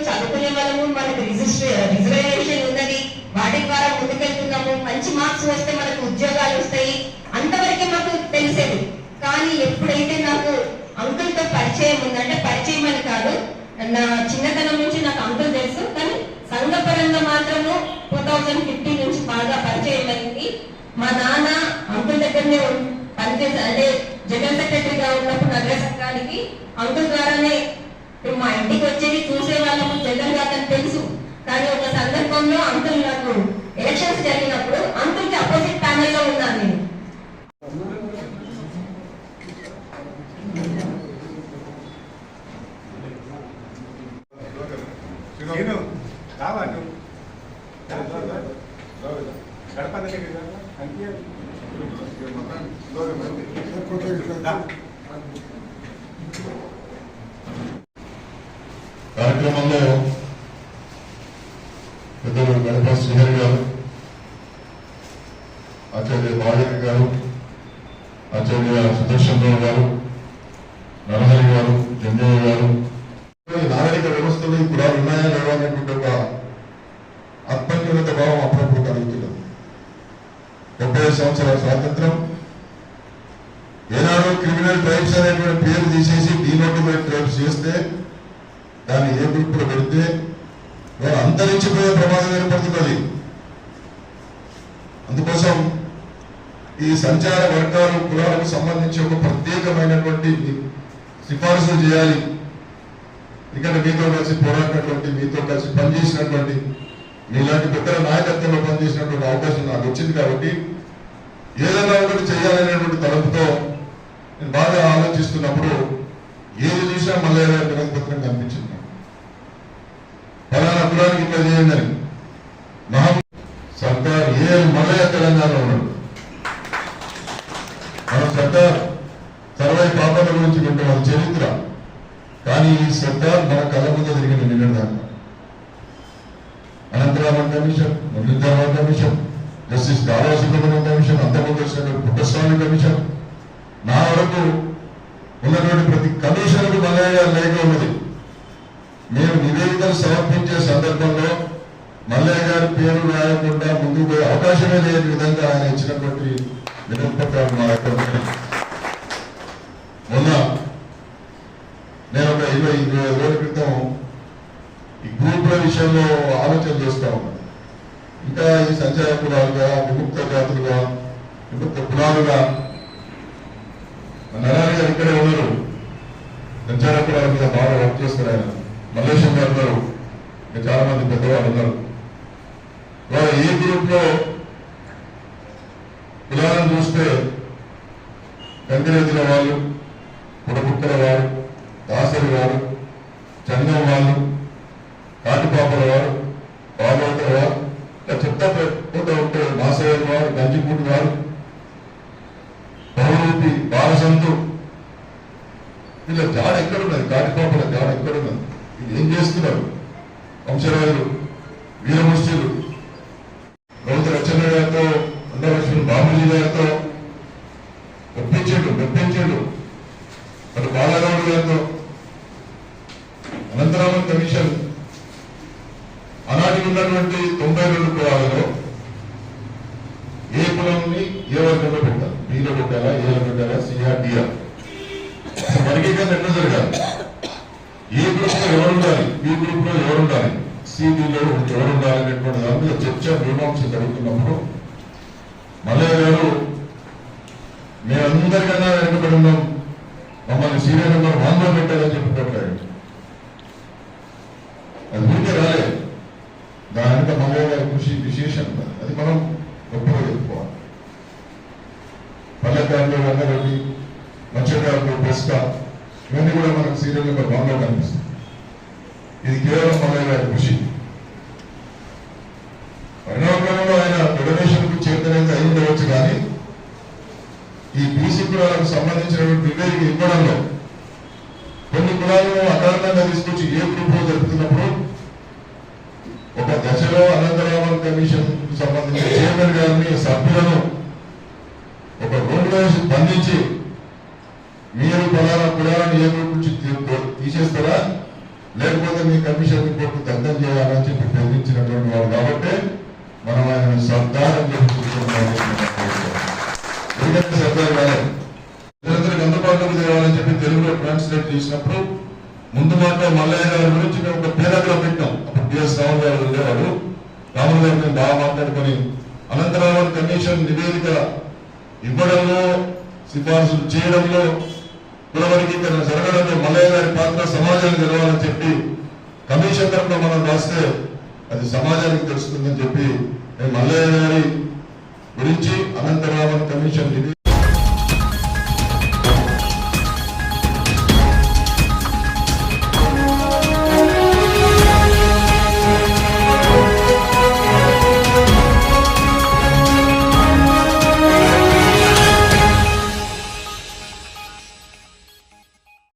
చదువుకునే వాళ్ళము, మనకు రిజర్వేషన్ ఉన్నది, వాటి ద్వారా ముందుకెళ్తున్నాము, మంచి మార్క్స్ వస్తే మనకు ఉద్యోగాలు వస్తాయి, అంతవరకే మాకు తెలిసేది. కానీ ఎప్పుడైతే నాకు అంకుల్తో పరిచయం ఉందంటే, పరిచయం అని కాదు, నా చిన్నతనం నుంచి నాకు అంకుల్ తెలుసు, కానీ సంఘపరంగా మాత్రము 2015 నుంచి బాగా పరిచయం అయింది. మా నాన్న అంకుల్ దగ్గరనే పనిచేసి, అంటే జనరల్ సెక్రటరీగా ఉన్నప్పుడు నగర సంఘానికి అంకుల్ ద్వారానే మా ఇంటికి వచ్చేది, చూసే వాళ్ళము, జనరల్ గా అతను తెలుసు. కానీ ఒక సందర్భంలో అంకుల్ నాకు ఎలక్షన్స్ జరిగినప్పుడు అంకుల్ కి అపోజిట్ ప్యానెల్ లో ఉన్నాను నేను. కార్యక్రమంలో పెద్దలు గణప శ్రీహరి గారు, ఆచార్య బాలయ్య గారు, ఆచార్య సుదర్శనరావు గారు, నరహరి గారు, జంజయ్య గారు, నాగరిక వ్యవస్థలు ఈ కులాలు ఉన్నాయా లేవా అనేటువంటి ఒక ఆత్మన్యూనత భావం అప్పుడప్పుడు కలుగుతున్నది. 70 సంవత్సరాల స్వాతంత్రం, ఏనాడు క్రిమినల్ ట్రైబ్స్ అనేటువంటి పేరు తీసేసి డీనోటిఫైడ్ ట్రైబ్స్ చేస్తే, దాన్ని ఏ గ్రూప్ లో పెడితే అంతరించిపోయే ప్రమాదం ఏర్పడుతున్నది. అందుకోసం ఈ సంచార వర్గాలు కులాలకు సంబంధించి ఒక ప్రత్యేకమైనటువంటి సిఫారసులు చేయాలి. ఎందుకంటే మీతో కలిసి పోరాడినటువంటి, మీతో కలిసి పనిచేసినటువంటి, మీలాంటి పెద్దల నాయకత్వంలో పనిచేసినటువంటి అవకాశం నాకు వచ్చింది. కాబట్టి ఏదైనా ఒకటి చేయాలనేటువంటి తలంపుతో నేను బాగా ఆలోచిస్తున్నప్పుడు ఏది చూసినా మల్లయ్య వినతిపత్రం కనిపించింది. ఫలానా కులానికి ఇట్లా చేయండి అని. సర్దార్ ఏఎల్ మల్లయ్య తెలంగాణలో ఉన్నాడు. మన సర్దార్ సర్వై పాపల గురించి వింటాం, చరిత్ర. కానీ ఈ సర్దార్ మన కళ్ళ ముందు జరిగిన నిన్నదాకా Anantharaman commission, Muralidhar Rao commission, justice Dara Subrahmanyam commission, అంతకుముందు వచ్చిన పుట్టస్వామి కమిషన్, నా వరకు ఉన్నటువంటి ప్రతి కమిషన్కు మల్లయ్య గారు లేఖ ఉన్నది. మేము నివేదికలు సమర్పించే సందర్భంలో మల్లయ్య గారి పేరు రాయకుండా ముందుకు పోయే అవకాశమే లేని విధంగా ఆయన ఇచ్చినటువంటి వినతిపత్రాలు మా యొక్క. మొన్న నేను ఒక 20-25 రోజుల క్రితం ఈ గ్రూపుల విషయంలో ఆలోచన చేస్తా ఉన్నాను. ఇంకా ఈ సంచార కులాలుగా, విముక్త జాతులుగా, విముక్త కులాలుగా నరారి గారు ఇక్కడే ఉన్నారు. సంచార కులాల మీద బాగా వర్క్ చేస్తారు ఆయన. మల్లేశం గారు ఉన్నారు, ఇంకా చాలా మంది పెద్దవాళ్ళు ఉన్నారు. వారు ఏ గ్రూప్ లో కులాలను చూస్తే గంగిరెద్దుల వాళ్ళు, పుడబుక్కల వారు, దాసరి వారు, చందం వాళ్ళు, కాటిపాపల వారు, బాగవతల వారు, ఇలా చెప్తా పోతూ ఉంటే మాసయ్య వారు, గంజిపూటి వారు, బహురూపి, బాలసంతు, వీళ్ళ జాడ ఎక్కడున్నది? కాటిపాపల జాడ ఎక్కడున్నది? వీళ్ళు ఏం చేస్తున్నారు? వంశరాజులు, వీరముష్యులు, గౌత రచన గారితో, ఉండలక్ష్మి బాబుజీ గారితో మెప్పించాడు. అటు బాలరావుడు గారితో అనంతరామన్ కమిషన్ ఆనాటికి ఉన్నటువంటి 92 కులాలలో ఏ కులంని ఏ వర్గంలో పెట్టాలి? బీలో పెట్టాలా, ఏలో పెట్టాలా, సిఆర్, డిఆర్? వర్గీకరణ ఎట్లా జరగాలి? ఏ గ్రూప్ లో ఎవరు ఉండాలి, బి గ్రూప్ లో ఎవరు ఉండాలి, సిబిలో ఎవరు ఉండాలి అనేటువంటి దాని మీద చర్చ మీమాంస జరుగుతున్నప్పుడు మల్లయ్య గారు మేమందరికన్నా వెనుకబడి ఉన్నాం, మమ్మల్ని సీరియల్ నెంబర్ 1 పెట్టాలని చెప్పి పెట్టాడు. అది ఊరికే రాలేదు. దానికంటే మల్లయ్య గారి కృషి విశేషం. అది మనం గొప్పగా చెప్పుకోవాలి. పల్లెకారులు, రంగారెడ్డి, మత్స్యకారులు, బెస్కా, ఇవన్నీ కూడా మనకు సీరియల్ నెంబర్ 1 కనిపిస్తుంది. ఇది కేవలం మల్లయ్య గారి కృషి. పరిణామక్రమంలో ఆయన ఫెడరేషన్ కు చేతనైతే అయి ఉండవచ్చు, కానీ ఈ బీసీ కులాలకు సంబంధించినటువంటి నివేదిక ఇవ్వడంలో కొన్ని కులాలను అకారణంగా తీసుకొచ్చి ఏ గ్రూప్ లో జరుపుతున్నప్పుడు ఒక దశలో అనంతరామన్ కమిషన్ సంబంధించిన చైర్మన్ గారిని, సభ్యులను ఒక రూమ్ లో బంధించి మీరు ఫలానా కులాలను ఏ గ్రూప్ నుంచి తీసేస్తారా, లేకపోతే మీ కమిషన్ రిపోర్ట్ దగ్ధం చేయాలని చెప్పి బెదిరించినటువంటి వాడు కాబట్టి మనం ఆయన సర్దార్ అని చెప్పి సర్దార్ కాదు ప్రజలందరికీ అందుబాటులోకి తేవాలని చెప్పి తెలుగులో ట్రాన్స్లేట్ చేసినప్పుడు ముందు మాట మల్లయ్య గారి గురించి మేము ఒక పేరాగ్రాఫ్ పెట్టాం. అప్పుడు బిఎస్ రాములు గారు ఉండేవాడు. రాములు గారు మేము బాగా మాట్లాడుకొని అనంతరామన్ కమిషన్ నివేదిక ఇవ్వడంలో సిఫార్సులు చేయడంలో కులవర్గీకరణ జరగడంలో మల్లయ్య గారి పాత్ర సమాజానికి తెలవాలని చెప్పి కమిషన్ తరఫున మనం రాస్తే అది సమాజానికి తెలుస్తుందని చెప్పి మేము మల్లయ్య గారి గురించి అనంతరామన్ కమిషన్